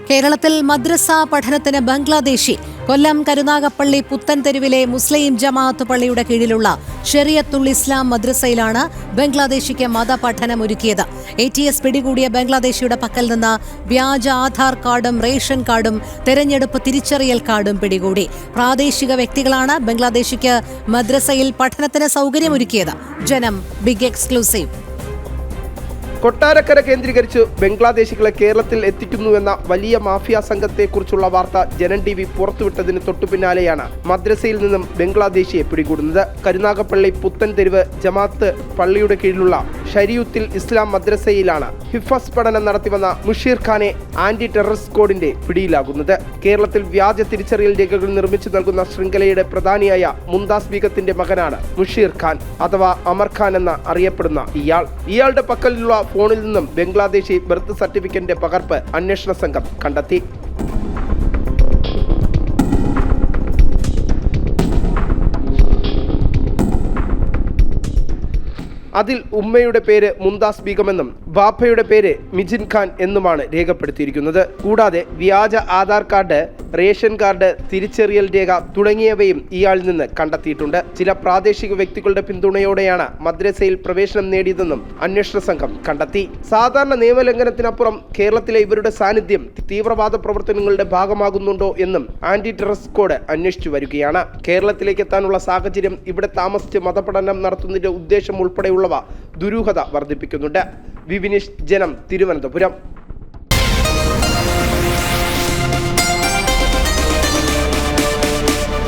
കേരളത്തിൽ മദ്രസ പഠനത്തിന് ബംഗ്ലാദേശി. കൊല്ലം കരുനാഗപ്പള്ളി പുത്തൻതെരുവിലെ മുസ്ലിം ജമാഅത്ത് പള്ളിയുടെ കീഴിലുള്ള ശരിയത്തുൽ ഇസ്ലാം മദ്രസയിലാണ് ബംഗ്ലാദേശിക്ക് മതപഠനം ഒരുക്കിയത്. ATS പിടികൂടിയ ബംഗ്ലാദേശിയുടെ പക്കൽ നിന്ന് വ്യാജ ആധാർ കാർഡും റേഷൻ കാർഡും തെരഞ്ഞെടുപ്പ് തിരിച്ചറിയൽ കാർഡും പിടികൂടി. പ്രാദേശിക വ്യക്തികളാണ് ബംഗ്ലാദേശിക്ക് മദ്രസയിൽ പഠനത്തിന് സൗകര്യമൊരുക്കിയത്. ജനം ബിഗ് എക്സ്ക്ലൂസീവ്. കൊട്ടാരക്കര കേന്ദ്രീകരിച്ച് ബംഗ്ലാദേശികളെ കേരളത്തിൽ എത്തിക്കുന്നുവെന്ന വലിയ മാഫിയ സംഘത്തെക്കുറിച്ചുള്ള വാർത്ത ജനം TV പുറത്തുവിട്ടതിന് തൊട്ടുപിന്നാലെയാണ് മദ്രസയിൽ നിന്നും ബംഗ്ലാദേശിയെ പിടികൂടുന്നത്. കരുനാഗപ്പള്ളി പുത്തൻതെരുവ് ജമാഅത്ത് പള്ളിയുടെ കീഴിലുള്ള ശരിയത്തുൽ ഇസ്ലാം മദ്രസയിലാണ് ഹിഫ്സ് പഠനം നടത്തിവന്ന മുഷീർ ഖാനെ ആന്റി ടെററിസ്റ്റ് സ്ക്വാഡിന്റെ പിടിയിലാകുന്നത്. കേരളത്തിൽ വ്യാജ തിരിച്ചറിയൽ രേഖകൾ നിർമ്മിച്ചു നൽകുന്ന ശൃംഖലയുടെ പ്രധാനിയായ മുംതാസ് ബീഗത്തിന്റെ മകനാണ് മുഷീർ ഖാൻ അഥവാ അമർ ഖാൻ എന്ന അറിയപ്പെടുന്ന ഇയാളുടെ പക്കലുള്ള ഫോണിൽ നിന്നും ബംഗ്ലാദേശി ബർത്ത് സർട്ടിഫിക്കറ്റിന്റെ പകർപ്പ് അന്വേഷണ സംഘം കണ്ടെത്തി. അതിൽ ഉമ്മയുടെ പേര് മുംതാസ് ബീഗമെന്നും ബാപ്പയുടെ പേര് മിജിൻ ഖാൻ എന്നുമാണ് രേഖപ്പെടുത്തിയിരിക്കുന്നത്. കൂടാതെ വ്യാജ ആധാർ കാർഡ്, റേഷൻ കാർഡ്, തിരിച്ചറിയൽ രേഖ തുടങ്ങിയവയും ഇയാളിൽ നിന്ന് കണ്ടെത്തിയിട്ടുണ്ട്. ചില പ്രാദേശിക വ്യക്തികളുടെ പിന്തുണയോടെയാണ് മദ്രസയിൽ പ്രവേശനം നേടിയതെന്നും അന്വേഷണ സംഘം കണ്ടെത്തി. സാധാരണ നിയമലംഘനത്തിനപ്പുറം കേരളത്തിലെ ഇവരുടെ സാന്നിധ്യം തീവ്രവാദ പ്രവർത്തനങ്ങളുടെ ഭാഗമാകുന്നുണ്ടോ എന്നും ആന്റി ടെററിസ്റ്റ് സ്ക്വാഡ് അന്വേഷിച്ചു വരികയാണ്. കേരളത്തിലേക്ക് എത്താനുള്ള സാഹചര്യം, ഇവിടെ താമസിച്ച് മതപഠനം നടത്തുന്നതിന്റെ ഉദ്ദേശം ഉൾപ്പെടെയുള്ളവ ദുരൂഹത വർദ്ധിപ്പിക്കുന്നുണ്ട്. വിനീഷ്, ജനം, തിരുവനന്തപുരം.